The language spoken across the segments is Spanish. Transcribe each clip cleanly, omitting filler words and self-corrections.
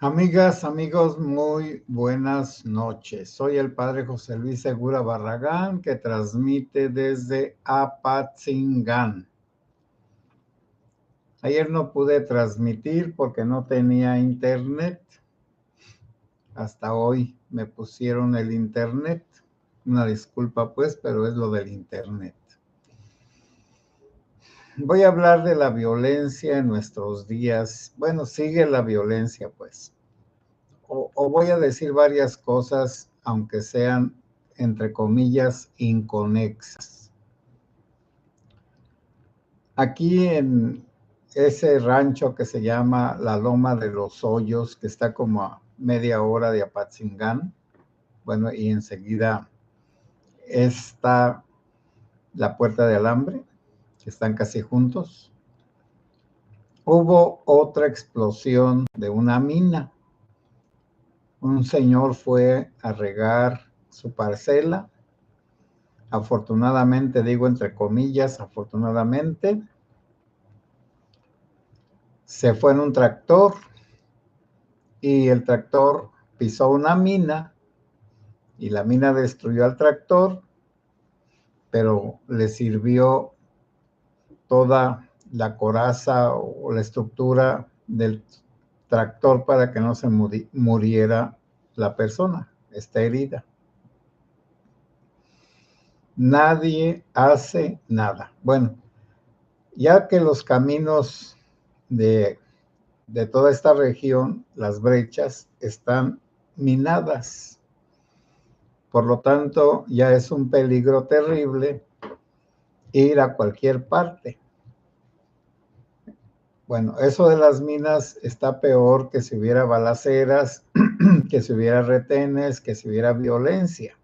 Amigas, amigos, muy buenas noches. Soy el padre José Luis Segura Barragán, que transmite desde Apatzingán. Ayer no pude transmitir porque no tenía internet. Hasta hoy me pusieron el internet. Una disculpa pues, pero es lo del internet. Voy a hablar de la violencia en nuestros días. Bueno, sigue la violencia pues. O voy a decir varias cosas, aunque sean, entre comillas, inconexas. Aquí en ese rancho que se llama La Loma de los Hoyos, que está como a media hora de Apatzingán, bueno, y enseguida está la Puerta de Alambre, que están casi juntos. Hubo otra explosión de una mina. Un señor fue a regar su parcela. Afortunadamente, digo entre comillas, afortunadamente, se fue en un tractor y el tractor pisó una mina y la mina destruyó al tractor, pero le sirvió toda la coraza o la estructura del tractor para que no se muriera la persona, está herida. Nadie hace nada. Bueno, ya que los caminos de toda esta región, las brechas están minadas. Por lo tanto, ya es un peligro terrible ir a cualquier parte. Bueno, eso de las minas está peor que si hubiera balaceras, que si hubiera retenes, que si hubiera violencia.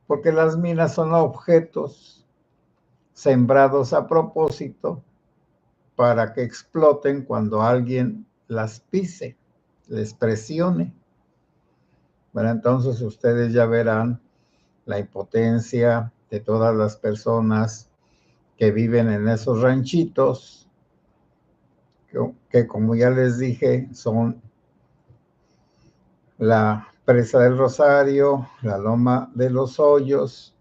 Porque las minas son objetos sembrados a propósito para que exploten cuando alguien las pise, les presione. Bueno, entonces ustedes ya verán la impotencia de todas las personas que viven en esos ranchitos, que como ya les dije, son la Presa del Rosario, la Loma de los Hoyos,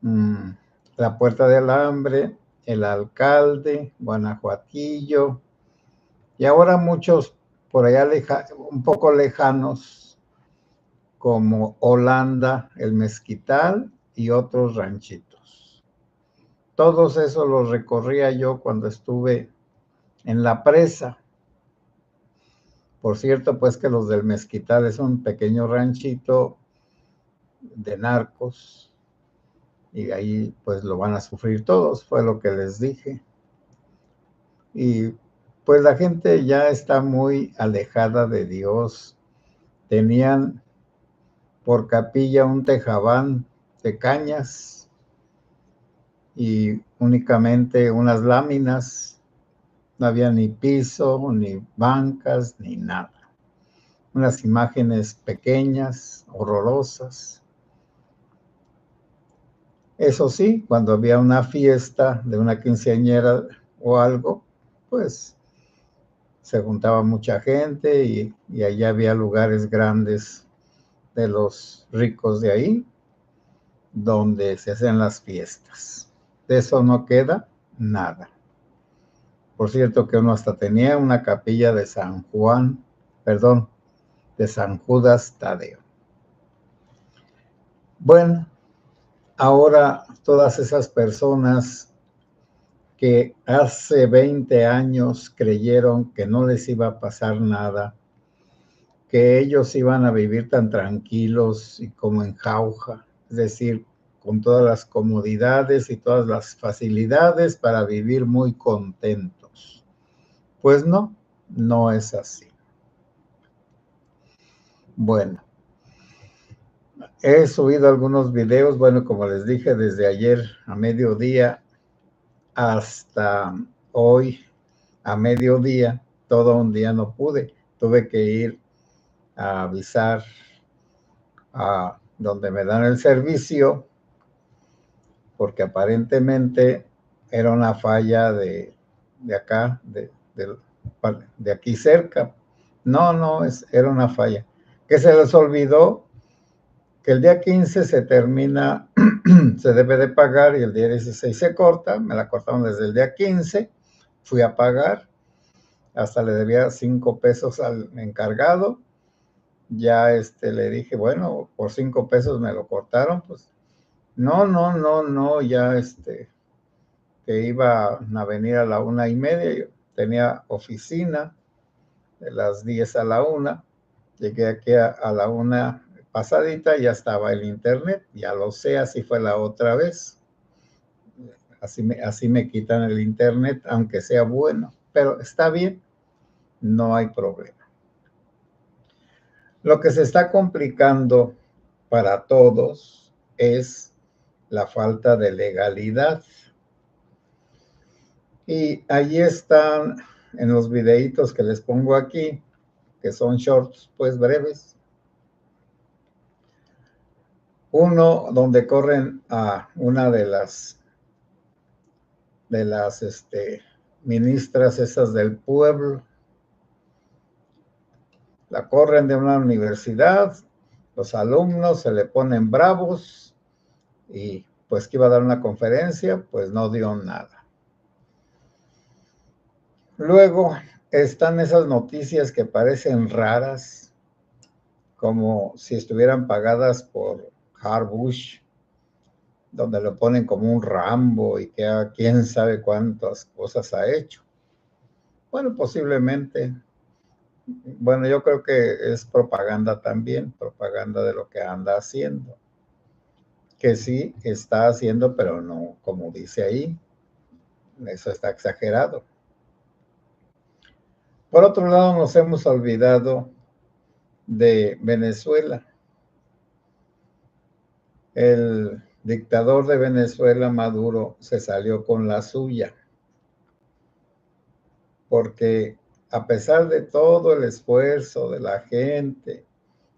la Puerta de Alambre, el Alcalde, Guanajuatillo, y ahora muchos por allá un poco lejanos, como Holanda, el Mezquital y otros ranchitos. Todos esos los recorría yo cuando estuve en la presa. Por cierto, pues que los del Mezquital es un pequeño ranchito de narcos y ahí pues lo van a sufrir todos, fue lo que les dije. Y pues la gente ya está muy alejada de Dios. Tenían por capilla un tejabán de cañas y únicamente unas láminas, no había ni piso, ni bancas, ni nada. Unas imágenes pequeñas, horrorosas. Eso sí, cuando había una fiesta de una quinceañera o algo, pues se juntaba mucha gente y allá había lugares grandes de los ricos de ahí, donde se hacen las fiestas. De eso no queda nada. Por cierto que uno hasta tenía una capilla de San Juan, perdón, de San Judas Tadeo. Bueno, ahora todas esas personas que hace 20 años creyeron que no les iba a pasar nada, que ellos iban a vivir tan tranquilos y como en jauja, es decir, con todas las comodidades y todas las facilidades para vivir muy contentos. Pues no, no es así. Bueno, he subido algunos videos, bueno, como les dije, desde ayer a mediodía hasta hoy a mediodía, todo un día no pude. Tuve que ir a avisar a donde me dan el servicio, porque aparentemente era una falla de acá, de aquí cerca. No, era una falla. Que se les olvidó que el día 15 se termina, se debe de pagar y el día 16 se corta. Me la cortaron desde el día 15. Fui a pagar. Hasta le debía 5 pesos al encargado. Ya le dije, bueno, por 5 pesos me lo cortaron. Pues no, ya que iba a venir a la 1:30. Yo tenía oficina de las 10 a la 1. Llegué aquí a la 1 pasadita, ya estaba el internet. Ya lo sé, así fue la otra vez. Así me quitan el internet, aunque sea bueno. Pero está bien, no hay problema. Lo que se está complicando para todos es la falta de legalidad. Y allí están en los videitos que les pongo aquí, que son shorts, pues breves. Uno donde corren a una de las ministras esas del pueblo. La corren de una universidad, los alumnos se le ponen bravos y pues que iba a dar una conferencia, pues no dio nada. Luego están esas noticias que parecen raras, como si estuvieran pagadas por Harbush, donde lo ponen como un Rambo y que quién sabe cuántas cosas ha hecho. Bueno, posiblemente. Bueno, yo creo que es propaganda también, propaganda de lo que anda haciendo. Que sí está haciendo, pero no como dice ahí. Eso está exagerado. Por otro lado, nos hemos olvidado de Venezuela. El dictador de Venezuela, Maduro, se salió con la suya. Porque a pesar de todo el esfuerzo de la gente,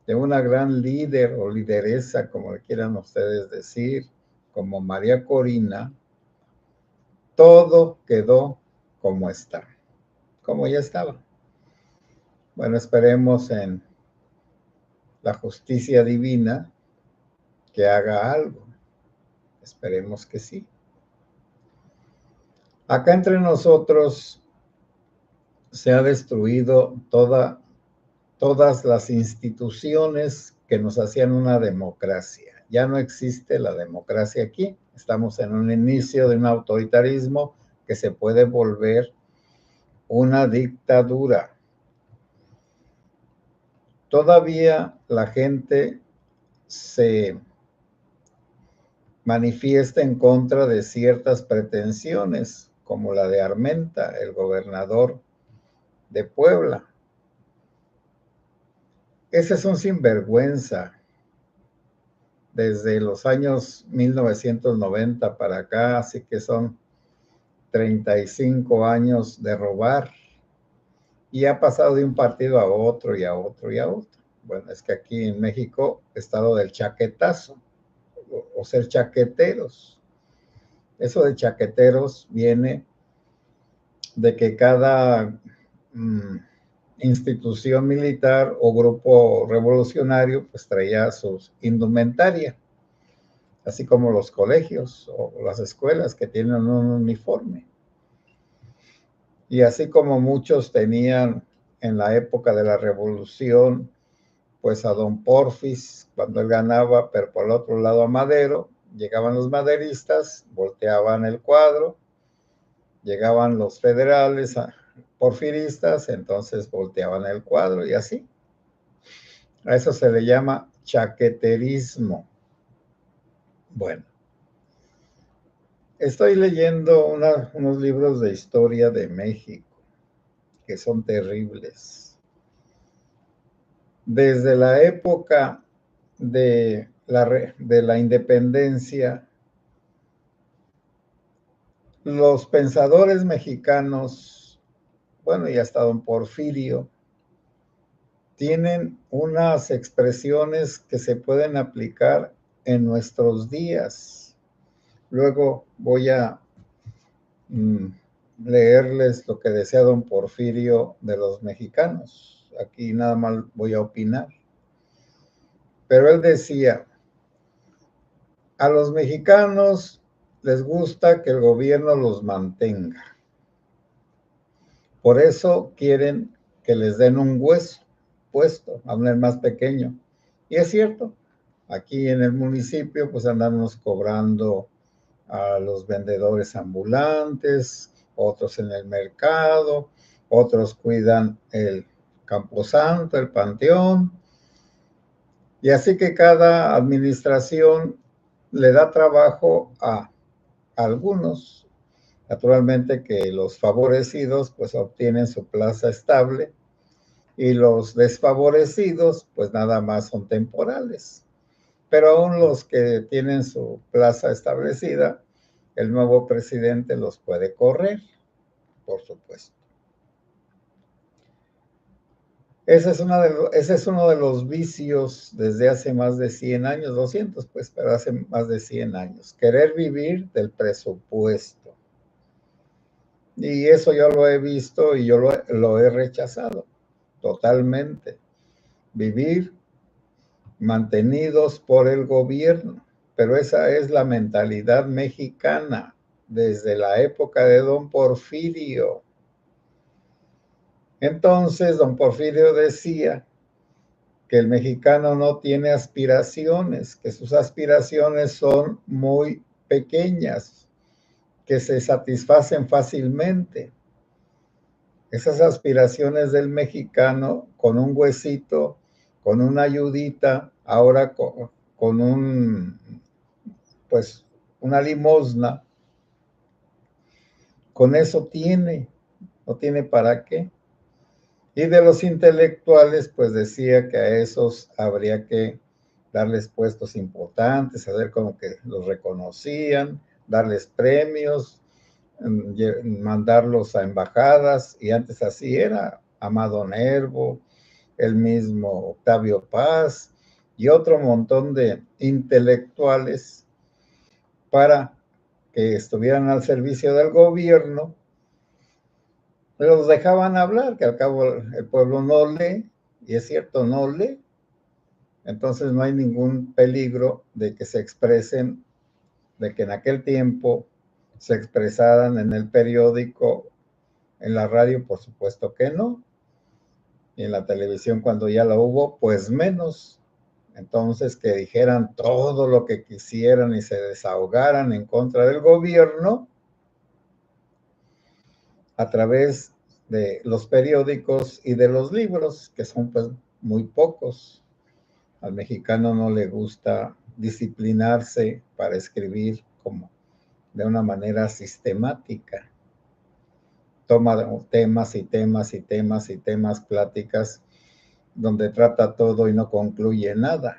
de una gran líder o lideresa, como le quieran ustedes decir, como María Corina, todo quedó como está, como ya estaba. Bueno, esperemos en la justicia divina que haga algo. Esperemos que sí. Acá entre nosotros se ha destruido todas las instituciones que nos hacían una democracia. Ya no existe la democracia aquí. Estamos en un inicio de un autoritarismo que se puede volver una dictadura. Todavía la gente se manifiesta en contra de ciertas pretensiones, como la de Armenta, el gobernador de Puebla. Ese es un sinvergüenza. Desde los años 1990 para acá, así que son 35 años de robar. Y ha pasado de un partido a otro y a otro y a otro. Bueno, es que aquí en México está lo del chaquetazo, o ser chaqueteros. Eso de chaqueteros viene de que cada institución militar o grupo revolucionario pues traía su indumentaria, así como los colegios o las escuelas que tienen un uniforme. Y así como muchos tenían en la época de la revolución, pues a don Porfis, cuando él ganaba, pero por el otro lado a Madero, llegaban los maderistas, volteaban el cuadro, llegaban los federales, porfiristas, entonces volteaban el cuadro y así. A eso se le llama chaqueterismo. Bueno, estoy leyendo unos libros de historia de México que son terribles. Desde la época de la independencia, los pensadores mexicanos, bueno, y hasta don Porfirio, tienen unas expresiones que se pueden aplicar en nuestros días. Luego voy a leerles lo que decía don Porfirio de los mexicanos. Aquí nada más voy a opinar. Pero él decía, a los mexicanos les gusta que el gobierno los mantenga. Por eso quieren que les den un hueso puesto, aún el más pequeño. Y es cierto, aquí en el municipio pues andamos cobrando a los vendedores ambulantes, otros en el mercado, otros cuidan el camposanto, el panteón. Y así que cada administración le da trabajo a algunos. Naturalmente que los favorecidos pues obtienen su plaza estable y los desfavorecidos pues nada más son temporales. Pero aún los que tienen su plaza establecida, el nuevo presidente los puede correr, por supuesto. Ese es uno de los vicios desde hace más de 100 años, 200 pues, pero hace más de 100 años. Querer vivir del presupuesto. Y eso yo lo he visto y yo lo he rechazado totalmente. Vivir mantenidos por el gobierno. Pero esa es la mentalidad mexicana desde la época de don Porfirio. Entonces, don Porfirio decía que el mexicano no tiene aspiraciones, que sus aspiraciones son muy pequeñas, que se satisfacen fácilmente. Esas aspiraciones del mexicano con un huesito, con una ayudita, ahora con pues una limosna, con eso no tiene para qué. Y de los intelectuales, pues decía que a esos habría que darles puestos importantes, hacer como que los reconocían, darles premios, mandarlos a embajadas, y antes así era Amado Nervo, el mismo Octavio Paz y otro montón de intelectuales para que estuvieran al servicio del gobierno. Los dejaban hablar, que al cabo el pueblo no lee, y es cierto, no lee. Entonces no hay ningún peligro de que se expresen, de que en aquel tiempo se expresaran en el periódico, en la radio, por supuesto que no. Y en la televisión, cuando ya la hubo, pues menos. Entonces, que dijeran todo lo que quisieran y se desahogaran en contra del gobierno a través de los periódicos y de los libros, que son pues muy pocos. Al mexicano no le gusta disciplinarse para escribir como de una manera sistemática. Toma temas y temas y temas y temas, pláticas, donde trata todo y no concluye nada.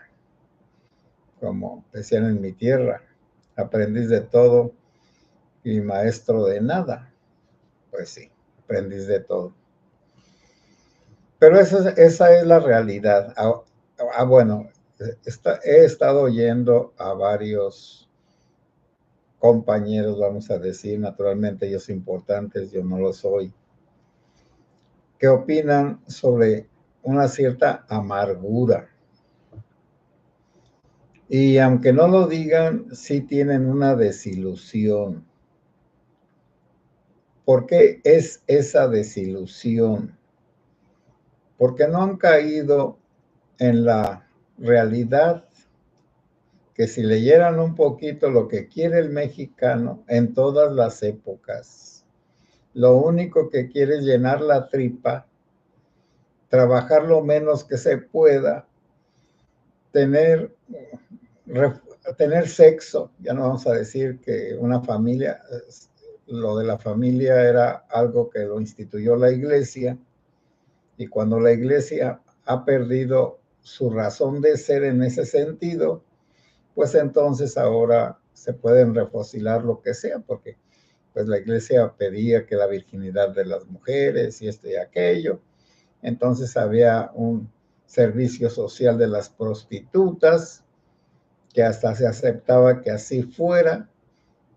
Como decían en mi tierra, aprendiz de todo y maestro de nada. Pues sí, aprendiz de todo. Pero esa es la realidad. Bueno, he estado oyendo a varios compañeros, vamos a decir, naturalmente ellos importantes, yo no lo soy, que opinan sobre una cierta amargura. Y aunque no lo digan, sí tienen una desilusión. ¿Por qué es esa desilusión? Porque no han caído en la realidad que si leyeran un poquito lo que quiere el mexicano en todas las épocas, lo único que quiere es llenar la tripa, trabajar lo menos que se pueda, tener sexo. Ya no vamos a decir que una familia, lo de la familia era algo que lo instituyó la iglesia, y cuando la iglesia ha perdido su razón de ser en ese sentido, pues entonces ahora se pueden refocilar lo que sea, porque pues la iglesia pedía que la virginidad de las mujeres y esto y aquello. Entonces había un servicio social de las prostitutas, que hasta se aceptaba que así fuera,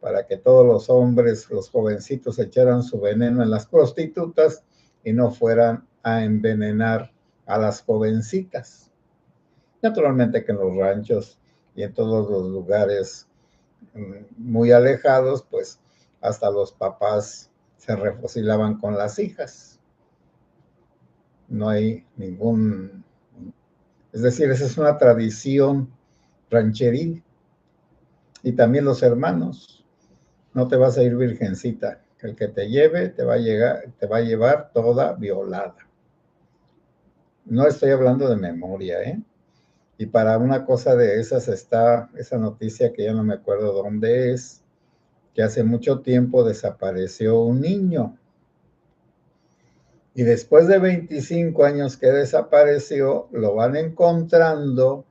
para que todos los hombres, los jovencitos, echaran su veneno en las prostitutas y no fueran a envenenar a las jovencitas. Naturalmente que en los ranchos y en todos los lugares muy alejados, pues hasta los papás se refocilaban con las hijas. No hay ningún... Es decir, esa es una tradición rancheril. Y también los hermanos. No te vas a ir virgencita. El que te lleve te va a llevar toda violada. No estoy hablando de memoria, ¿eh? Y para una cosa de esas está esa noticia que ya no me acuerdo dónde es, que hace mucho tiempo desapareció un niño. Y después de 25 años que desapareció, lo van encontrando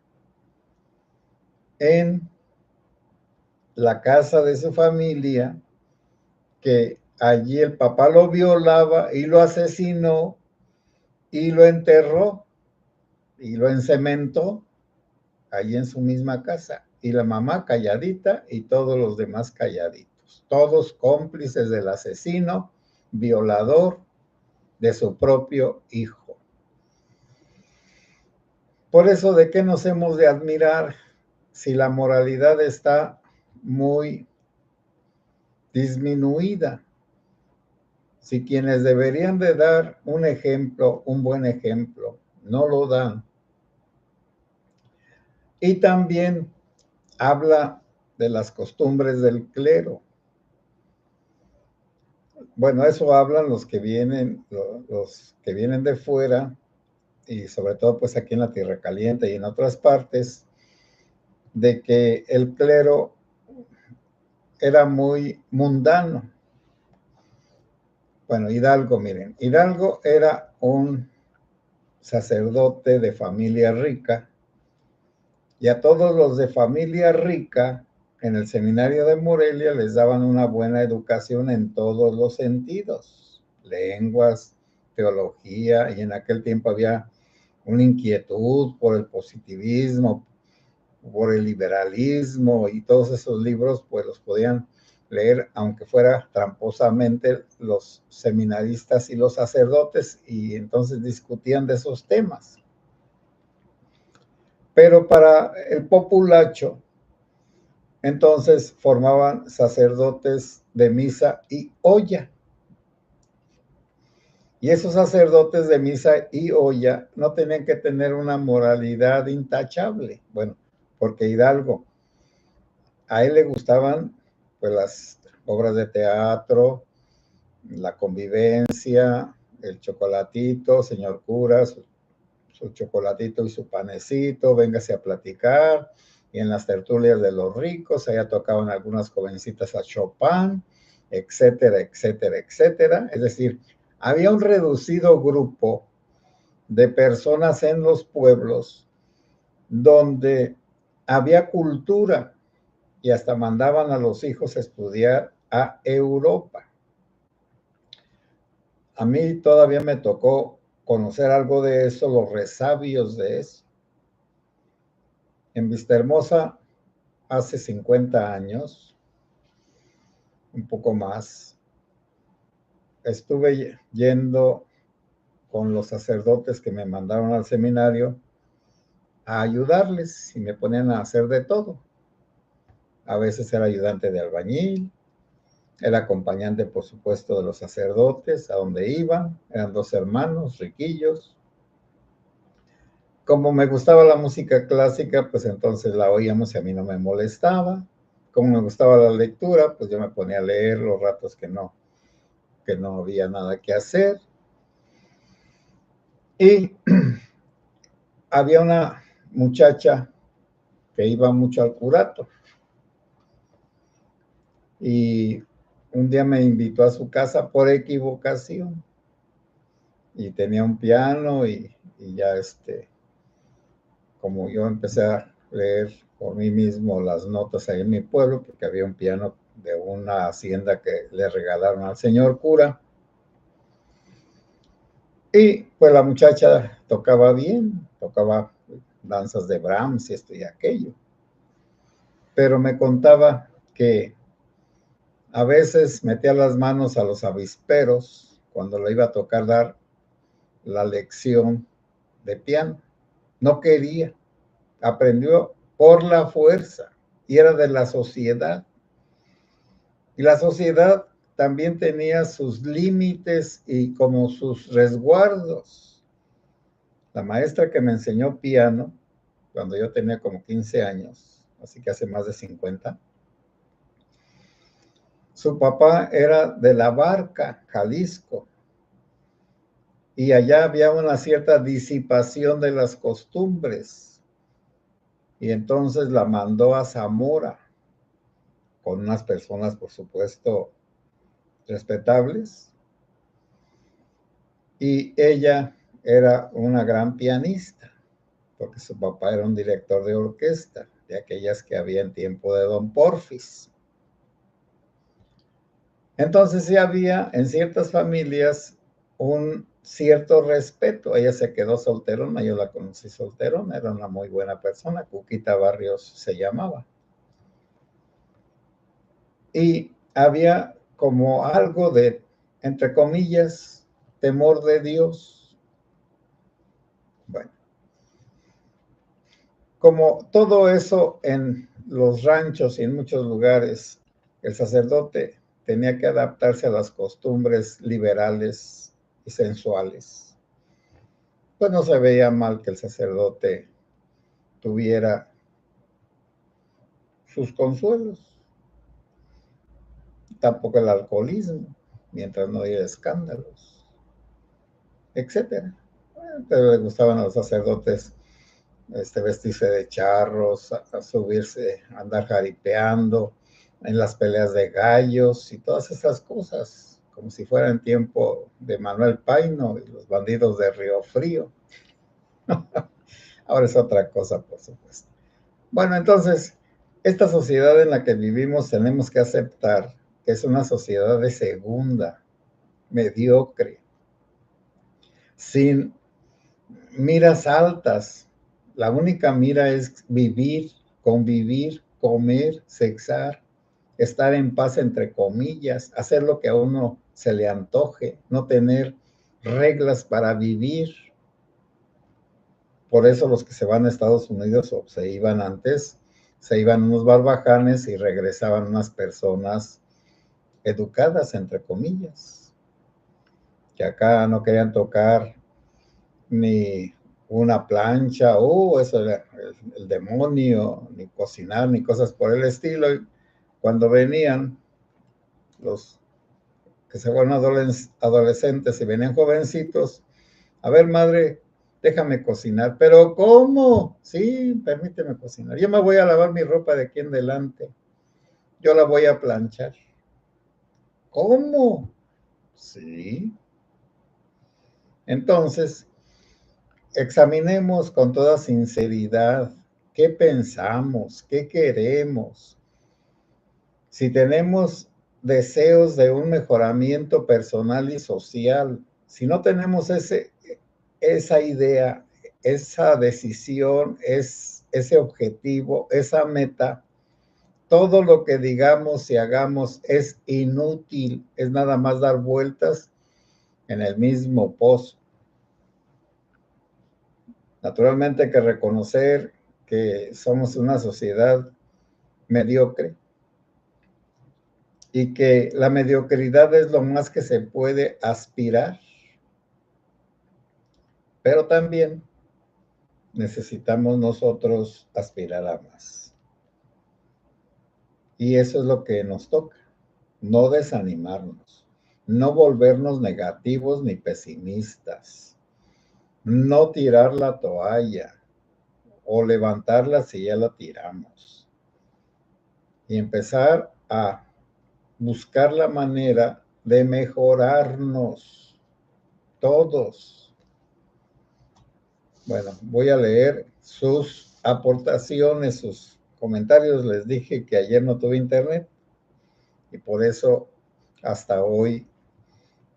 en la casa de su familia, que allí el papá lo violaba y lo asesinó y lo enterró y lo encementó allí en su misma casa. Y la mamá calladita y todos los demás calladitos. Todos cómplices del asesino, violador de su propio hijo. Por eso, ¿de qué nos hemos de admirar si la moralidad está muy disminuida? Si quienes deberían de dar un ejemplo, un buen ejemplo, no lo dan. Y también habla de las costumbres del clero. Bueno, eso hablan los que vienen de fuera, y sobre todo pues aquí en la Tierra Caliente y en otras partes, de que el clero era muy mundano. Bueno, Hidalgo, miren, Hidalgo era un sacerdote de familia rica, y a todos los de familia rica en el seminario de Morelia les daban una buena educación en todos los sentidos, lenguas, teología, y en aquel tiempo había una inquietud por el positivismo, por el liberalismo, y todos esos libros pues los podían leer, aunque fuera tramposamente, los seminaristas y los sacerdotes, y entonces discutían de esos temas. Pero para el populacho, entonces formaban sacerdotes de misa y olla. Y esos sacerdotes de misa y olla no tenían que tener una moralidad intachable. Bueno, porque Hidalgo, a él le gustaban pues las obras de teatro, la convivencia, el chocolatito, señor cura, su chocolatito y su panecito, véngase a platicar. Y en las tertulias de los ricos, allá tocaban algunas jovencitas a Chopin, etcétera, etcétera, etcétera. Es decir, había un reducido grupo de personas en los pueblos donde había cultura, y hasta mandaban a los hijos a estudiar a Europa. A mí todavía me tocó conocer algo de eso, los resabios de eso. En Vistahermosa, hace 50 años, un poco más, estuve yendo con los sacerdotes que me mandaron al seminario a ayudarles, y me ponían a hacer de todo. A veces era ayudante de albañil, era acompañante, por supuesto, de los sacerdotes a donde iban. Eran 2 hermanos riquillos. Como me gustaba la música clásica, pues entonces la oíamos y a mí no me molestaba. Como me gustaba la lectura, pues yo me ponía a leer los ratos que no había nada que hacer. Y había una muchacha que iba mucho al curato, y un día me invitó a su casa por equivocación, y tenía un piano, y ya como yo empecé a leer por mí mismo las notas ahí en mi pueblo, porque había un piano de una hacienda que le regalaron al señor cura, y pues la muchacha tocaba bien, tocaba danzas de Brahms y esto y aquello, pero me contaba que a veces metía las manos a los avisperos cuando le iba a tocar dar la lección de piano. No quería, aprendió por la fuerza y era de la sociedad. Y la sociedad también tenía sus límites y como sus resguardos. La maestra que me enseñó piano, cuando yo tenía como 15 años, así que hace más de 50, su papá era de La Barca, Jalisco, y allá había una cierta disipación de las costumbres. Y entonces la mandó a Zamora, con unas personas, por supuesto, respetables, y ella era una gran pianista, porque su papá era un director de orquesta, de aquellas que había en tiempo de Don Porfis. Entonces sí había en ciertas familias un cierto respeto. Ella se quedó solterona, yo la conocí solterona, era una muy buena persona, Cuquita Barrios se llamaba. Y había como algo de, entre comillas, temor de Dios. Bueno, como todo eso en los ranchos y en muchos lugares, el sacerdote tenía que adaptarse a las costumbres liberales y sensuales. Pues no se veía mal que el sacerdote tuviera sus consuelos, tampoco el alcoholismo, mientras no haya escándalos, etcétera. Pero le gustaban a los sacerdotes vestirse de charros, a subirse, a andar jaripeando en las peleas de gallos y todas esas cosas, como si fuera en tiempo de Manuel Paino y los bandidos de Río Frío. Ahora es otra cosa, por supuesto. Bueno, entonces, esta sociedad en la que vivimos tenemos que aceptar que es una sociedad de segunda, mediocre, sin miras altas. La única mira es vivir, convivir, comer, sexar, estar en paz entre comillas, hacer lo que a uno se le antoje, no tener reglas para vivir. Por eso los que se van a Estados Unidos o se iban antes, se iban unos barbajanes y regresaban unas personas educadas, entre comillas, que acá no querían tocar ni una plancha, eso era el demonio, ni cocinar, ni cosas por el estilo. Y cuando venían los que se fueron adolescentes y venían jovencitos, a ver, madre, déjame cocinar. ¿Pero cómo? Sí, permíteme cocinar. Yo me voy a lavar mi ropa de aquí en adelante. Yo la voy a planchar. ¿Cómo? Sí. Entonces, examinemos con toda sinceridad qué pensamos, qué queremos. Si tenemos deseos de un mejoramiento personal y social, si no tenemos esa idea, esa decisión, ese objetivo, esa meta, todo lo que digamos y hagamos es inútil, es nada más dar vueltas en el mismo pozo. Naturalmente hay que reconocer que somos una sociedad mediocre y que la mediocridad es lo más que se puede aspirar, pero también necesitamos nosotros aspirar a más. Y eso es lo que nos toca, no desanimarnos, no volvernos negativos ni pesimistas, no tirar la toalla o levantarla si ya la tiramos y empezar a buscar la manera de mejorarnos todos. Bueno, voy a leer sus aportaciones, sus comentarios. Les dije que ayer no tuve internet y por eso hasta hoy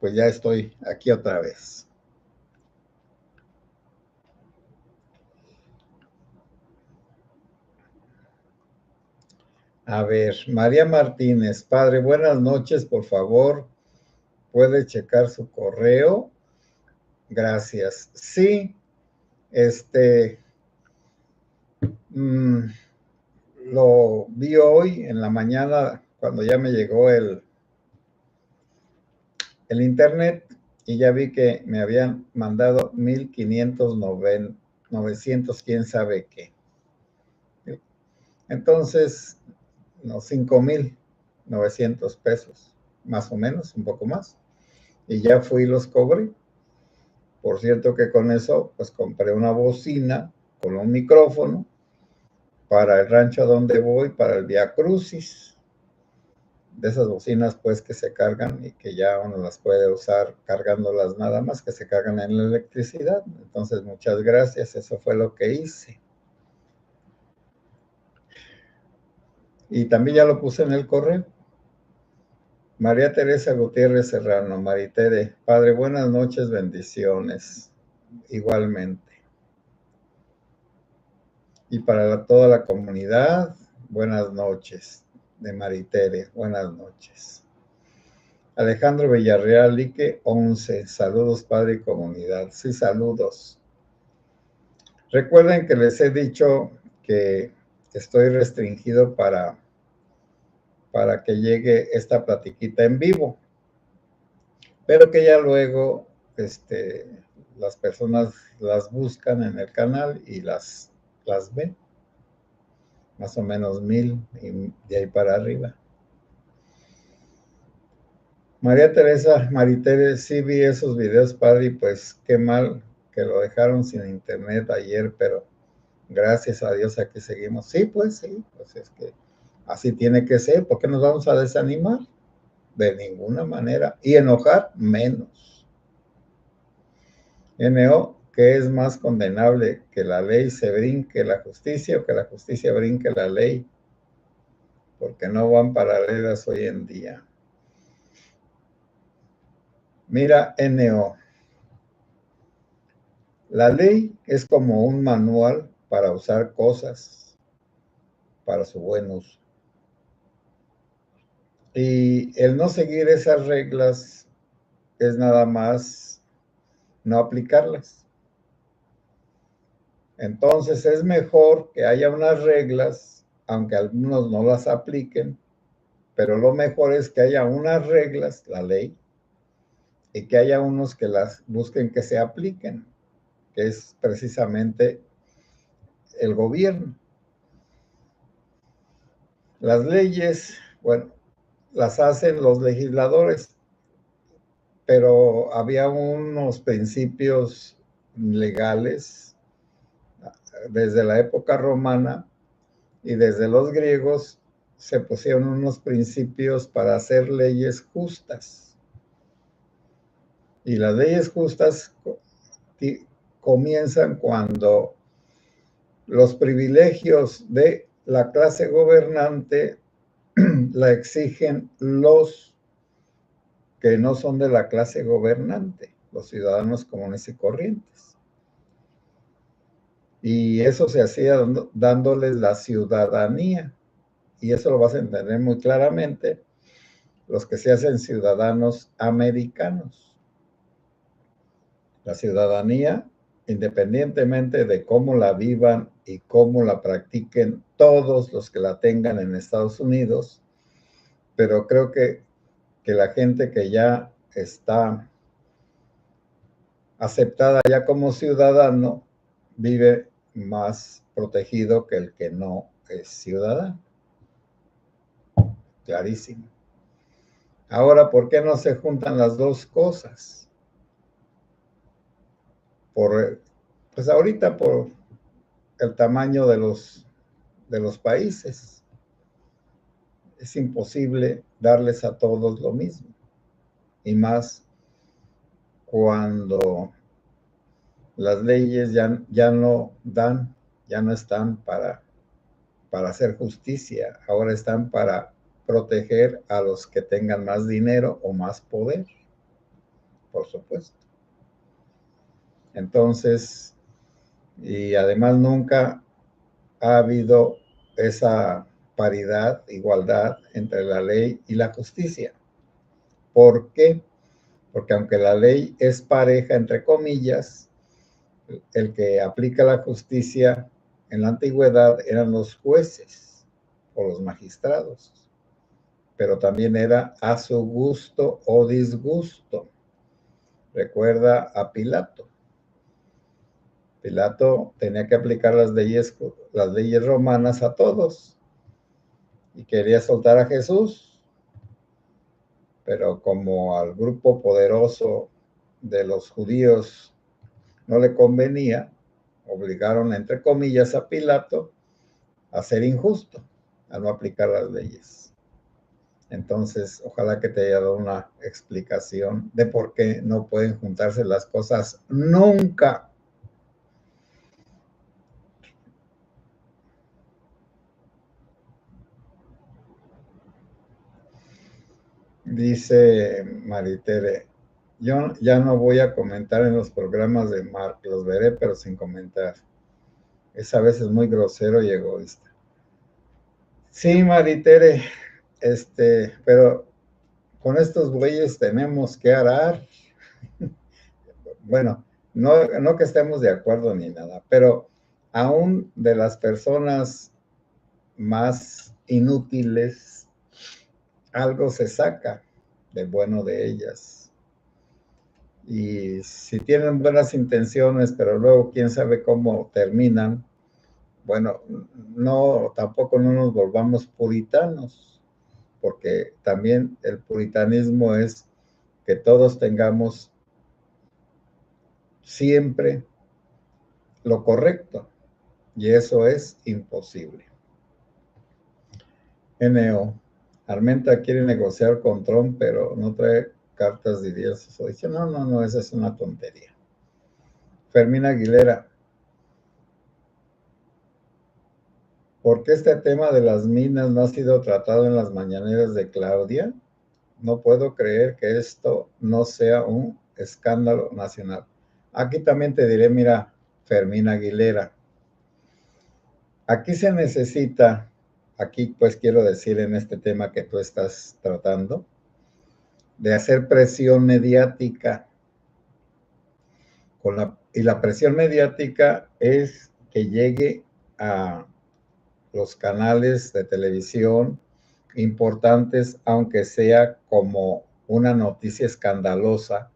pues ya estoy aquí otra vez. A ver, María Martínez, padre, buenas noches, por favor, ¿puede checar su correo? Gracias. Sí, este, mm, lo vi hoy en la mañana cuando ya me llegó el internet y ya vi que me habían mandado 1,590, 900, quién sabe qué. Entonces, no, 5,900 pesos, más o menos, un poco más. Y ya fui y los cobré. Por cierto que con eso, pues compré una bocina con un micrófono para el rancho donde voy, para el Vía Crucis. De esas bocinas, pues, que se cargan y que ya uno las puede usar cargándolas nada más, que se cargan en la electricidad. Entonces, muchas gracias. Eso fue lo que hice. Y también ya lo puse en el correo. María Teresa Gutiérrez Serrano, Maritere, padre, buenas noches, bendiciones, igualmente. Y para toda la comunidad, buenas noches, de Maritere, buenas noches. Alejandro Villarreal, Lique 11, saludos, padre y comunidad. Sí, saludos. Recuerden que les he dicho que estoy restringido para que llegue esta platiquita en vivo, pero que ya luego las personas las buscan en el canal y las ven, más o menos 1,000 y de ahí para arriba. María Teresa Maritere, sí vi esos videos, padre, y pues qué mal que lo dejaron sin internet ayer, pero gracias a Dios aquí seguimos. Sí, pues es que así tiene que ser. ¿Por qué nos vamos a desanimar? De ninguna manera. Y enojar, menos. NO, ¿qué es más condenable? ¿Que la ley se brinque la justicia o que la justicia brinque la ley? Porque no van paralelas hoy en día. Mira, NO. La ley es como un manual para usar cosas para su buen uso. Y el no seguir esas reglas es nada más no aplicarlas. Entonces es mejor que haya unas reglas, aunque algunos no las apliquen, pero lo mejor es que haya unas reglas, la ley, y que haya unos que las busquen que se apliquen, que es precisamente el gobierno. Las leyes, bueno, las hacen los legisladores, pero había unos principios legales desde la época romana y desde los griegos se pusieron unos principios para hacer leyes justas. Y las leyes justas comienzan cuando los privilegios de la clase gobernante la exigen los que no son de la clase gobernante, los ciudadanos comunes y corrientes. Y eso se hacía dándoles la ciudadanía. Y eso lo vas a entender muy claramente los que se hacen ciudadanos americanos. La ciudadanía, independientemente de cómo la vivan y cómo la practiquen todos los que la tengan en Estados Unidos, pero creo que la gente que ya está aceptada ya como ciudadano vive más protegido que el que no es ciudadano. Clarísimo. Ahora, ¿por qué no se juntan las dos cosas? Pues ahorita por el tamaño de los países. Es imposible darles a todos lo mismo. Y más cuando las leyes ya no dan, ya no están para hacer justicia. Ahora están para proteger a los que tengan más dinero o más poder, por supuesto. Entonces, y además nunca ha habido esa paridad, igualdad entre la ley y la justicia. ¿Por qué? Porque aunque la ley es pareja, entre comillas, el que aplica la justicia en la antigüedad eran los jueces o los magistrados, pero también era a su gusto o disgusto. Recuerda a Pilato. Pilato tenía que aplicar las leyes romanas a todos y quería soltar a Jesús, pero como al grupo poderoso de los judíos no le convenía, obligaron, entre comillas, a Pilato a ser injusto, a no aplicar las leyes. Entonces, ojalá que te haya dado una explicación de por qué no pueden juntarse las cosas nunca. Dice Maritere, yo ya no voy a comentar en los programas de Mark, los veré pero sin comentar. Es a veces muy grosero y egoísta. Sí, Maritere, pero con estos bueyes tenemos que arar. Bueno, no que estemos de acuerdo ni nada, pero aún de las personas más inútiles, algo se saca de bueno de ellas. Y si tienen buenas intenciones, pero luego quién sabe cómo terminan, bueno, tampoco no nos volvamos puritanos, porque también el puritanismo es que todos tengamos siempre lo correcto, y eso es imposible. NO, Armenta quiere negociar con Trump, pero no trae cartas de ideas. Dice, no, esa es una tontería. Fermín Aguilera, ¿por qué este tema de las minas no ha sido tratado en las mañaneras de Claudia? No puedo creer que esto no sea un escándalo nacional. Aquí también te diré, mira, Fermín Aguilera, aquí se necesita, aquí pues quiero decir en este tema que tú estás tratando, de hacer presión mediática. Y la presión mediática es que llegue a los canales de televisión importantes, aunque sea como una noticia escandalosa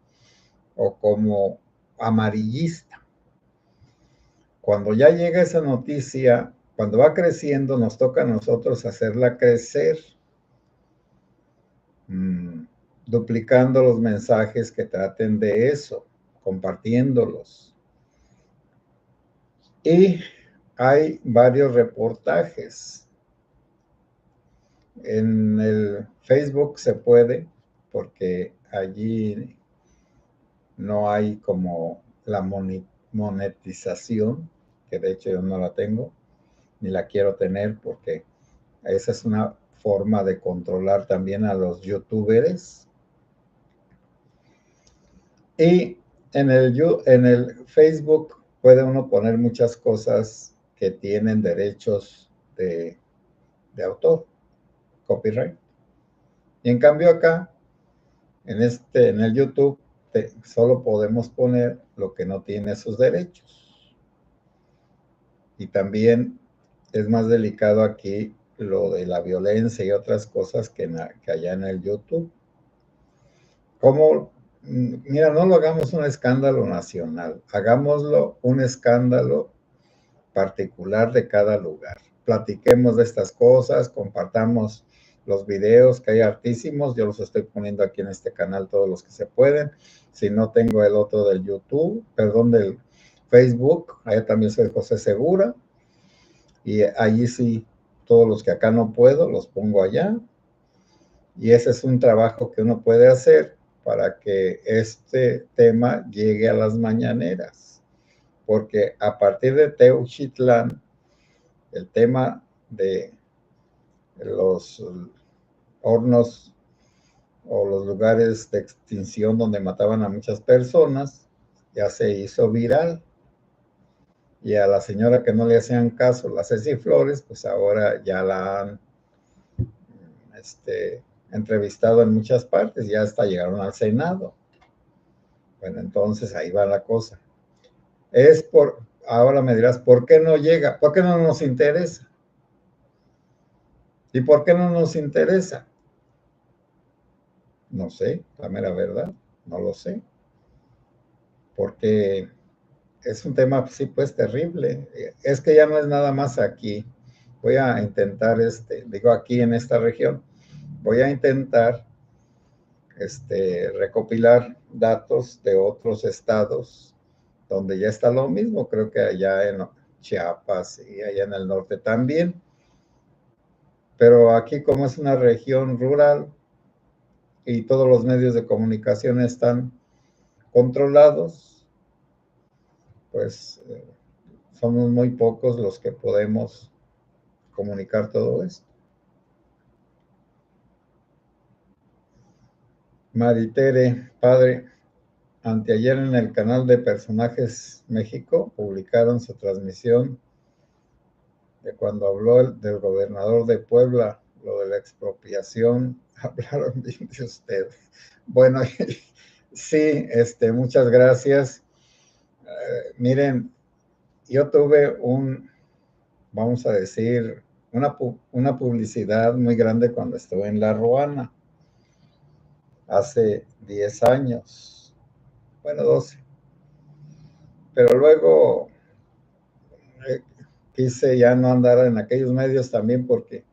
o como amarillista. Cuando ya llega esa noticia, cuando va creciendo, nos toca a nosotros hacerla crecer, duplicando los mensajes que traten de eso, compartiéndolos. Y hay varios reportajes. En el Facebook se puede, porque allí no hay como la monetización, que de hecho yo no la tengo, ni la quiero tener, porque esa es una forma de controlar también a los youtubers. Y en el Facebook puede uno poner muchas cosas que tienen derechos de autor, copyright. Y en cambio acá, en el YouTube, solo podemos poner lo que no tiene sus derechos. Y también es más delicado aquí lo de la violencia y otras cosas que allá en el YouTube. Mira, no lo hagamos un escándalo nacional, hagámoslo un escándalo particular de cada lugar. Platiquemos de estas cosas, compartamos los videos que hay hartísimos, yo los estoy poniendo aquí en este canal todos los que se pueden. Si no tengo el otro del YouTube, perdón, del Facebook, allá también soy José Segura, y allí sí, todos los que acá no puedo, los pongo allá. Y ese es un trabajo que uno puede hacer para que este tema llegue a las mañaneras. Porque a partir de Teuchitlán, el tema de los hornos o los lugares de extinción donde mataban a muchas personas, ya se hizo viral. Y a la señora que no le hacían caso, la Ceci Flores, pues ahora ya la han entrevistado en muchas partes, ya hasta llegaron al Senado. Bueno, entonces ahí va la cosa. Ahora me dirás, ¿por qué no llega? ¿Por qué no nos interesa? ¿Y por qué no nos interesa? No sé, la mera verdad, no lo sé. Porque es un tema, sí, pues terrible. Es que ya no es nada más aquí. Voy a intentar, digo aquí en esta región, voy a intentar recopilar datos de otros estados donde ya está lo mismo. Creo que allá en Chiapas y allá en el norte también. Pero aquí, como es una región rural y todos los medios de comunicación están controlados, pues somos muy pocos los que podemos comunicar todo esto. Maritere, padre, anteayer en el canal de Personajes México publicaron su transmisión de cuando habló del gobernador de Puebla, lo de la expropiación, hablaron bien de usted. Bueno, sí, muchas gracias. Miren, yo tuve vamos a decir, una publicidad muy grande cuando estuve en La Ruana, hace 10 años, bueno, 12. Pero luego quise ya no andar en aquellos medios también porque,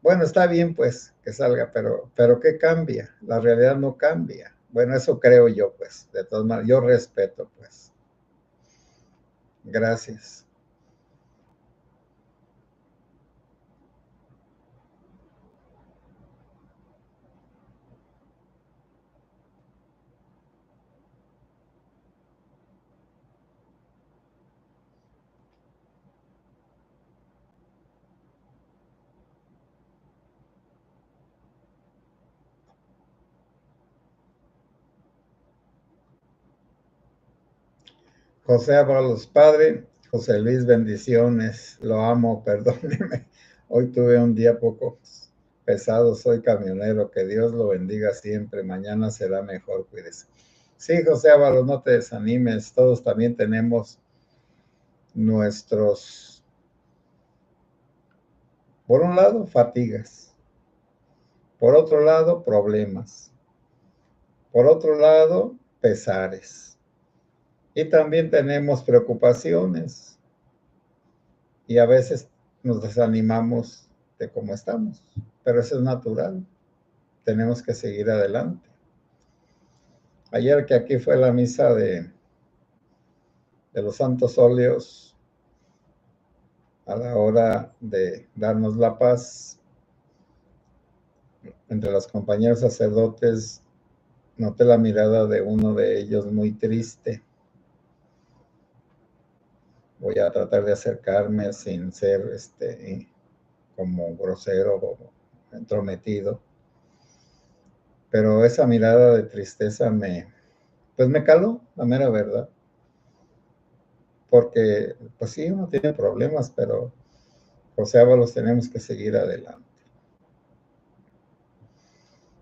bueno, está bien pues que salga, pero ¿qué cambia? La realidad no cambia. Bueno, eso creo yo pues, de todas maneras, yo respeto pues. Gracias. José Ábalos, padre, José Luis, bendiciones, lo amo, perdóneme. Hoy tuve un día poco pesado, soy camionero, que Dios lo bendiga siempre, mañana será mejor, cuídese. Sí, José Ábalos, no te desanimes, todos también tenemos nuestros, por un lado, fatigas, por otro lado, problemas, por otro lado, pesares, y también tenemos preocupaciones, y a veces nos desanimamos de cómo estamos, pero eso es natural, tenemos que seguir adelante. Ayer que aquí fue la misa de los santos óleos, a la hora de darnos la paz, entre los compañeros sacerdotes, noté la mirada de uno de ellos muy triste. Voy a tratar de acercarme sin ser como grosero o entrometido, pero esa mirada de tristeza pues me caló, la mera verdad, porque pues sí, uno tiene problemas, pero José Ábalos tenemos que seguir adelante.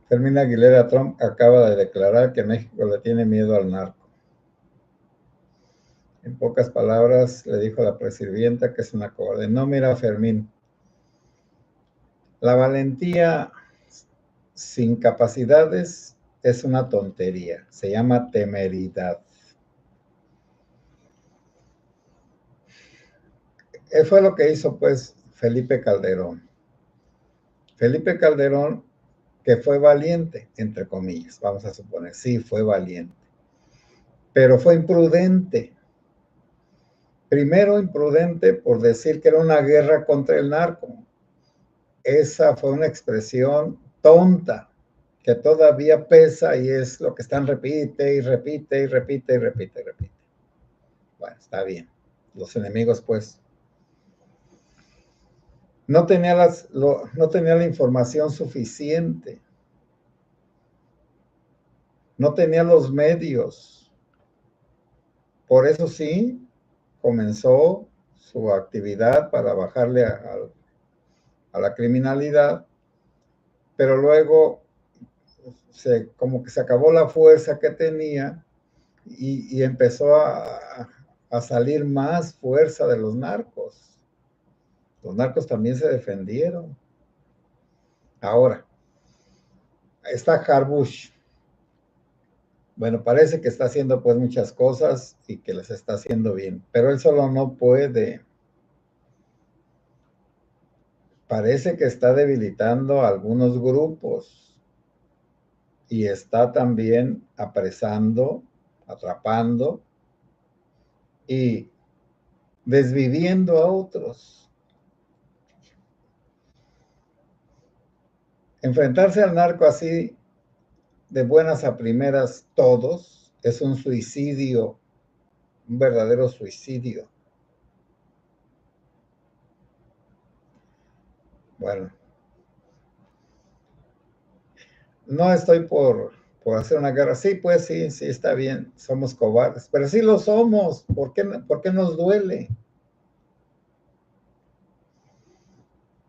Fermín Aguilera, Trump acaba de declarar que México le tiene miedo al narco. En pocas palabras, le dijo a la presidenta que es una cobarde. No, mira, Fermín, la valentía sin capacidades es una tontería. Se llama temeridad. Fue lo que hizo, pues, Felipe Calderón. Felipe Calderón, que fue valiente, entre comillas, vamos a suponer, sí, fue valiente, pero fue imprudente. Primero imprudente por decir que era una guerra contra el narco. Esa fue una expresión tonta que todavía pesa y es lo que están repite y repite y repite y repite y repite. Bueno, está bien. Los enemigos, pues, no tenía la información suficiente, no tenía los medios. Por eso sí, comenzó su actividad para bajarle a la criminalidad, pero luego como que se acabó la fuerza que tenía y empezó a salir más fuerza de los narcos. Los narcos también se defendieron. Ahora, está Harbush. Bueno, parece que está haciendo pues muchas cosas y que las está haciendo bien, pero él solo no puede. Parece que está debilitando a algunos grupos y está también apresando, atrapando y desviviendo a otros. Enfrentarse al narco así de buenas a primeras todos es un suicidio, un verdadero suicidio. Bueno, no estoy por hacer una guerra. Sí, pues sí, está bien, somos cobardes, pero sí lo somos. ¿Por qué nos duele?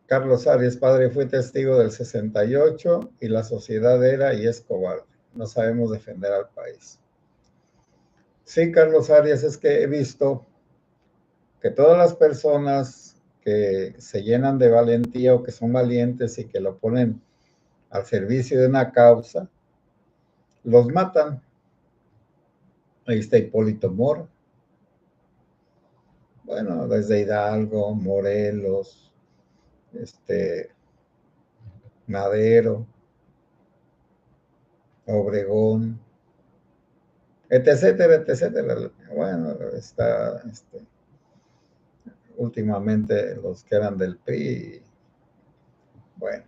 Carlos Arias, padre, fue testigo del 68 y la sociedad era y es cobarde. No sabemos defender al país. Sí, Carlos Arias, es que he visto que todas las personas que se llenan de valentía o que son valientes y que lo ponen al servicio de una causa, los matan. Ahí está Hipólito Mora. Bueno, desde Hidalgo, Morelos, Madero, Obregón, etcétera, etcétera. Bueno, está últimamente los que eran del PRI. Bueno,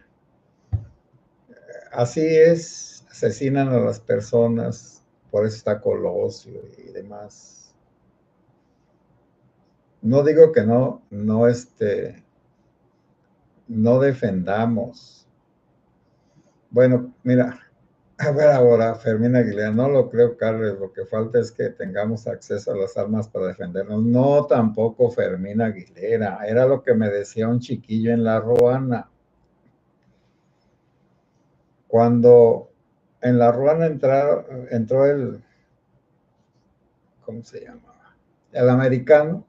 así es, asesinan a las personas, por eso está Colosio y demás. No digo que no defendamos. Bueno, mira, a ver ahora, Fermín Aguilera, no lo creo, Carlos, lo que falta es que tengamos acceso a las armas para defendernos. No, tampoco Fermín Aguilera, era lo que me decía un chiquillo en La Ruana. Cuando en La Ruana entró ¿cómo se llamaba? El americano,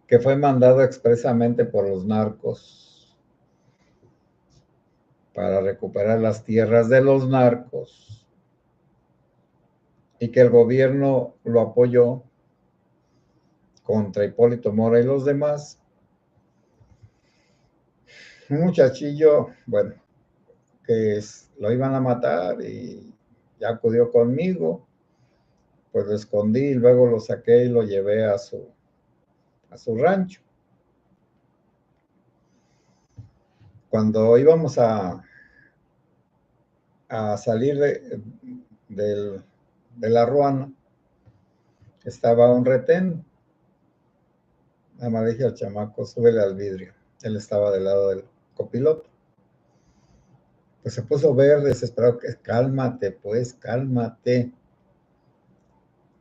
que fue mandado expresamente por los narcos para recuperar las tierras de los narcos y que el gobierno lo apoyó contra Hipólito Mora y los demás. Un muchachillo, bueno, lo iban a matar y ya acudió conmigo, pues lo escondí y luego lo saqué y lo llevé a su rancho. Cuando íbamos a salir de La Ruana, estaba un retén. Nada más dije al chamaco, súbele al vidrio. Él estaba del lado del copiloto. Pues se puso verde, desesperado, que cálmate, pues, cálmate.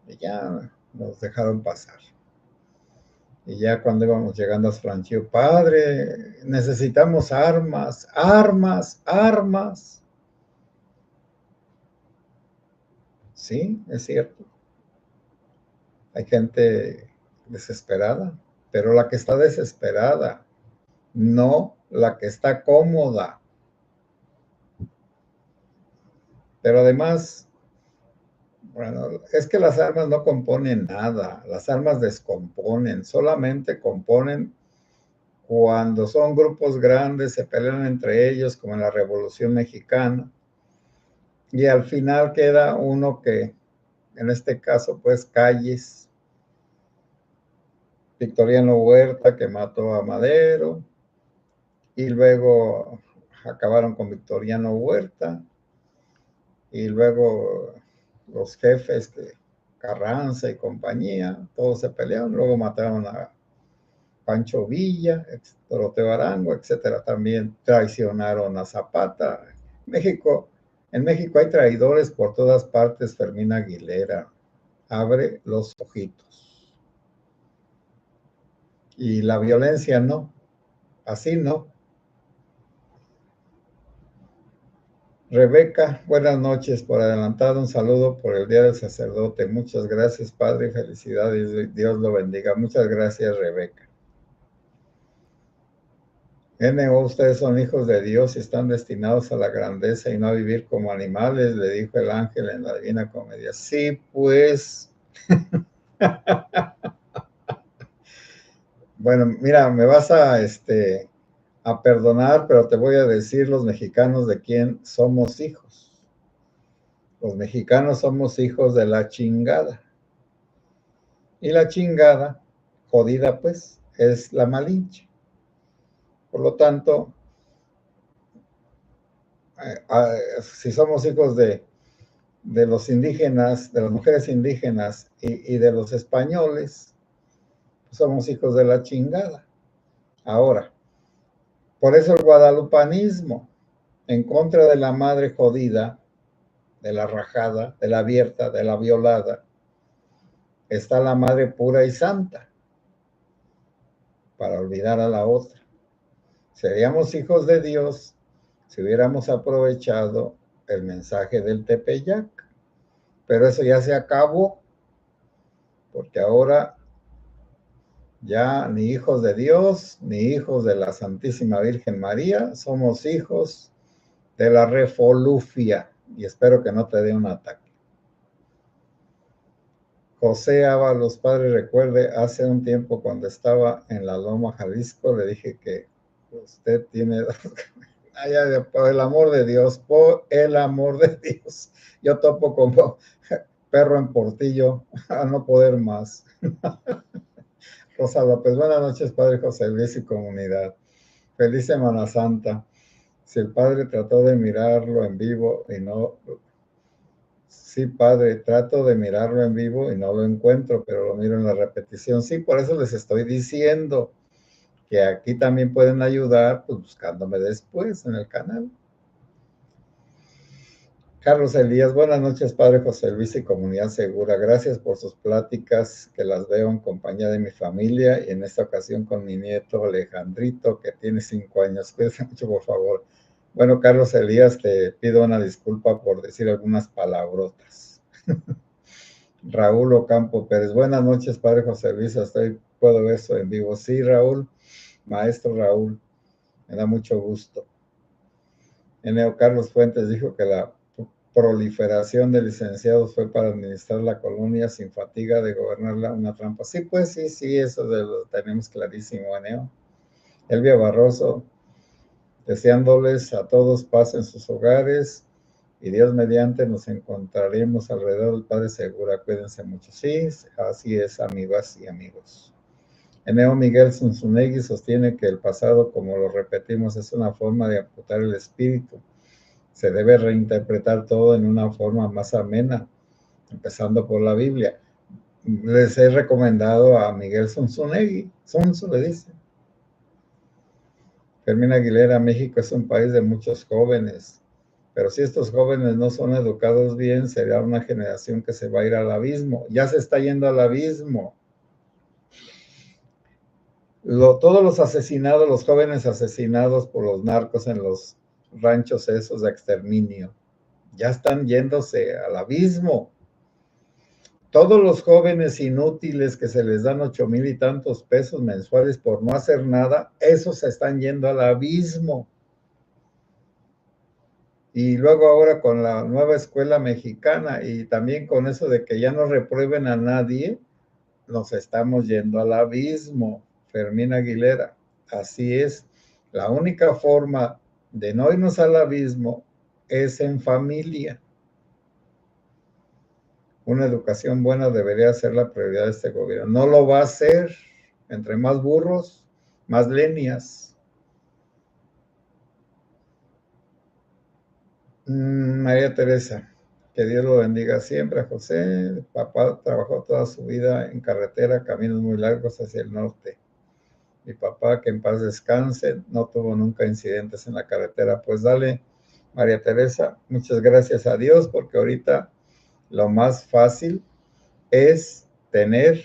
Y ya nos dejaron pasar. Y ya cuando íbamos llegando a su rancho, padre, necesitamos armas, armas, armas. Sí, es cierto. Hay gente desesperada, pero la que está desesperada, no la que está cómoda. Pero además, bueno, es que las armas no componen nada, las armas descomponen, solamente componen cuando son grupos grandes, se pelean entre ellos, como en la Revolución Mexicana, y al final queda uno que, en este caso, pues Calles, Victoriano Huerta, que mató a Madero, y luego acabaron con Victoriano Huerta, y luego los jefes, Carranza y compañía, todos se pelearon, luego mataron a Pancho Villa, Doroteo Arango, etcétera. También traicionaron a Zapata. En México hay traidores por todas partes, Fermín Aguilera. Abre los ojitos. Y la violencia no, así no. Rebeca, buenas noches. Por adelantado, un saludo por el Día del Sacerdote. Muchas gracias, Padre, y felicidades. Dios lo bendiga. Muchas gracias, Rebeca. NO, ustedes son hijos de Dios y están destinados a la grandeza y no a vivir como animales, le dijo el ángel en la Divina Comedia. Sí, pues. Bueno, mira, me vas a perdonar, pero te voy a decir los mexicanos de quién somos hijos. Los mexicanos somos hijos de la chingada. Y la chingada, jodida pues, es la Malinche. Por lo tanto, si somos hijos de los indígenas, de las mujeres indígenas y de los españoles, pues somos hijos de la chingada. Ahora, por eso el guadalupanismo, en contra de la madre jodida, de la rajada, de la abierta, de la violada, está la madre pura y santa, para olvidar a la otra. Seríamos hijos de Dios si hubiéramos aprovechado el mensaje del Tepeyac, pero eso ya se acabó, porque ahora ya ni hijos de Dios, ni hijos de la Santísima Virgen María, somos hijos de la refolufia, y espero que no te dé un ataque. José Ábalos, padre, recuerde, hace un tiempo cuando estaba en la Loma, Jalisco, le dije que usted tiene... Ay, por el amor de Dios, por el amor de Dios. Yo topo como perro en portillo, a no poder más. Rosa López, buenas noches, padre José Luis y comunidad. Feliz Semana Santa. Si el padre trató de mirarlo en vivo y no... Sí, padre, trato de mirarlo en vivo y no lo encuentro, pero lo miro en la repetición. Sí, por eso les estoy diciendo que aquí también pueden ayudar, pues buscándome después en el canal. Carlos Elías, buenas noches, padre José Luis y comunidad segura. Gracias por sus pláticas, que las veo en compañía de mi familia y en esta ocasión con mi nieto Alejandrito, que tiene 5 años. Cuídense mucho, por favor. Bueno, Carlos Elías, te pido una disculpa por decir algunas palabrotas. Raúl Ocampo Pérez, buenas noches, padre José Luis, hasta hoy puedo ver eso en vivo. Sí, Raúl, maestro Raúl, me da mucho gusto. Eneo Carlos Fuentes dijo que la proliferación de licenciados fue para administrar la colonia sin fatiga de gobernarla una trampa. Sí, pues sí, eso lo tenemos clarísimo, Eneo. Elvia Barroso, deseándoles a todos paz en sus hogares y Dios mediante nos encontraremos alrededor del Padre Segura. Cuídense mucho. Sí, así es, amigas y amigos. Eneo Miguel Zunzunegui sostiene que el pasado, como lo repetimos, es una forma de amputar el espíritu. Se debe reinterpretar todo en una forma más amena, empezando por la Biblia. Les he recomendado a Miguel Zunzunegui, Zunzu le dice. Fermín Aguilera, México es un país de muchos jóvenes, pero si estos jóvenes no son educados bien, será una generación que se va a ir al abismo. Ya se está yendo al abismo. Todos los asesinados, los jóvenes asesinados por los narcos en los ranchos esos de exterminio, ya están yéndose al abismo. Todos los jóvenes inútiles que se les dan 8,000 y tantos pesos mensuales por no hacer nada, esos se están yendo al abismo. Y luego ahora con la nueva escuela mexicana y también con eso de que ya no reprueben a nadie, nos estamos yendo al abismo. Fermín Aguilera, así es. La única forma de no irnos al abismo es en familia. Una educación buena debería ser la prioridad de este gobierno. No lo va a hacer. Entre más burros, más lenias. María Teresa, que Dios lo bendiga siempre. José, papá trabajó toda su vida en carretera, caminos muy largos hacia el norte. Mi papá, que en paz descanse, no tuvo nunca incidentes en la carretera. Pues dale, María Teresa, muchas gracias a Dios, porque ahorita lo más fácil es tener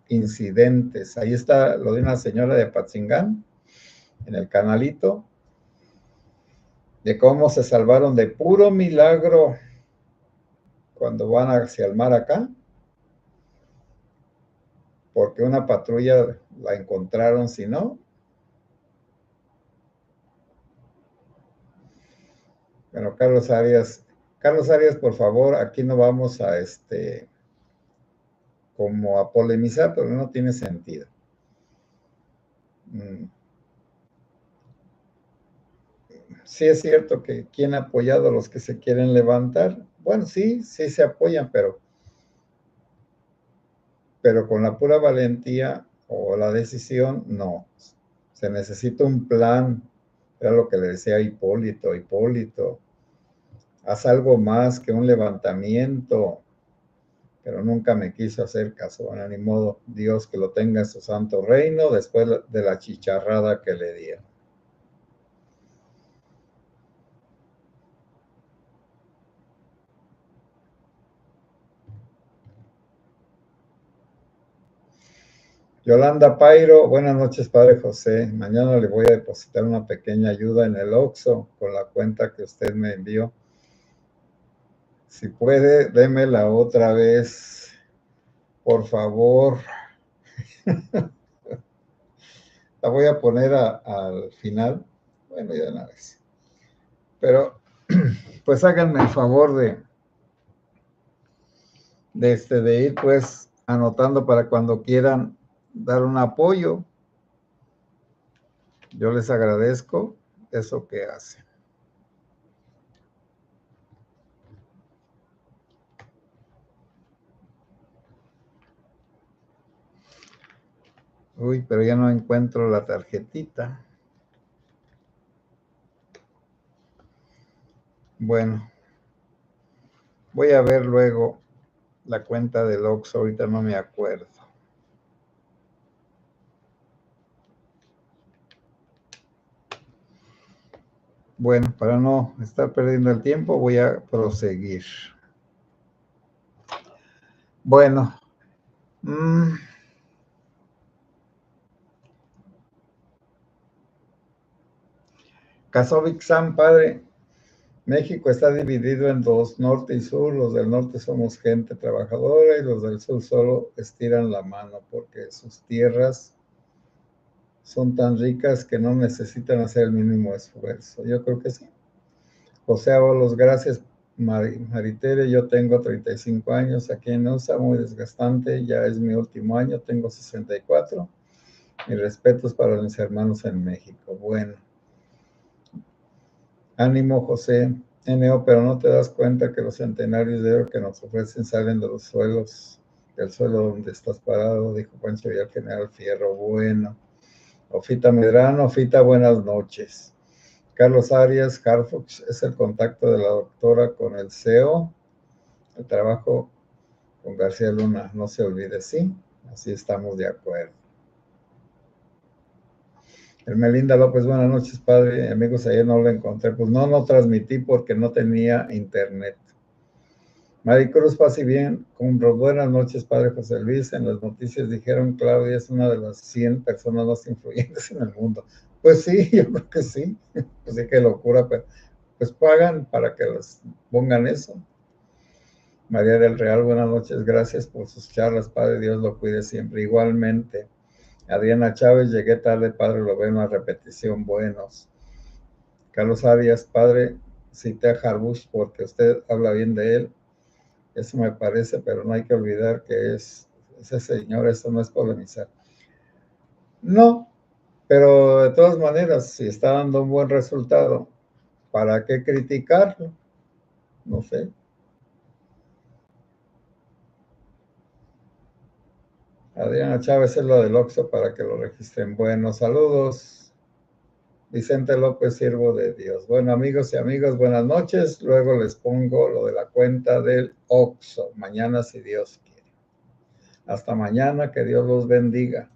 incidentes. Ahí está lo de una señora de Patzingán, en el canalito. de cómo se salvaron de puro milagro cuando van hacia el mar acá, porque una patrulla la encontraron, si no. Bueno, Carlos Arias, por favor, aquí no vamos a como a polemizar, pero no tiene sentido. Sí es cierto que quien ha apoyado a los que se quieren levantar, bueno, sí se apoyan, pero con la pura valentía o la decisión, no. Se necesita un plan. Era lo que le decía a Hipólito, haz algo más que un levantamiento, pero nunca me quiso hacer caso. Bueno, ni modo, Dios que lo tenga en su santo reino después de la chicharrada que le dieron. Yolanda Pairo, buenas noches, Padre José. Mañana le voy a depositar una pequeña ayuda en el Oxxo con la cuenta que usted me envió. Si puede, démela otra vez, por favor. La voy a poner al final. Bueno, ya de una vez. Pero, pues háganme el favor de ir pues anotando para cuando quieran dar un apoyo. Yo les agradezco eso que hacen. Uy, pero ya no encuentro la tarjetita. Bueno, voy a ver luego la cuenta del Oxxo, ahorita no me acuerdo. Bueno, para no estar perdiendo el tiempo, voy a proseguir. Bueno. Casovic San, padre, México está dividido en dos, norte y sur. Los del norte somos gente trabajadora y los del sur solo estiran la mano porque sus tierras son tan ricas que no necesitan hacer el mínimo esfuerzo. Yo creo que sí. José Ábalos, gracias, Maritere. Yo tengo 35 años aquí en USA, muy desgastante. Ya es mi último año, tengo 64. Mis respetos para mis hermanos en México. Bueno. Ánimo, José. NO, pero no te das cuenta que los centenarios de oro que nos ofrecen salen de los suelos, del suelo donde estás parado, dijo Pancho Villa, general Fierro. Bueno. Ofita Medrano, Ofita, buenas noches. Carlos Arias, Harfox es el contacto de la doctora con el CEO. El trabajo con García Luna, no se olvide, sí, así estamos de acuerdo. Melinda López, buenas noches, padre. Amigos, ayer no lo encontré. Pues no transmití porque no tenía internet. Maricruz, paz y bien. Buenas noches, padre José Luis. En las noticias dijeron Claudia es una de las 100 personas más influyentes en el mundo. Pues sí, yo creo que sí. Pues sí, qué locura, pero pues pagan para que les pongan eso. María del Real, buenas noches. Gracias por sus charlas, padre. Dios lo cuide siempre. Igualmente. Adriana Chávez, llegué tarde, padre, lo veo en la repetición, buenos. Carlos Arias, padre, cité a Harbush porque usted habla bien de él, eso me parece, pero no hay que olvidar que es ese señor, eso no es polemizar. No, pero de todas maneras, si está dando un buen resultado, ¿para qué criticarlo? No sé. Adriana Chávez es lo del Oxxo para que lo registren. Buenos saludos. Vicente López, siervo de Dios. Bueno, amigos y amigas, buenas noches. Luego les pongo lo de la cuenta del Oxxo. Mañana, si Dios quiere. Hasta mañana, que Dios los bendiga.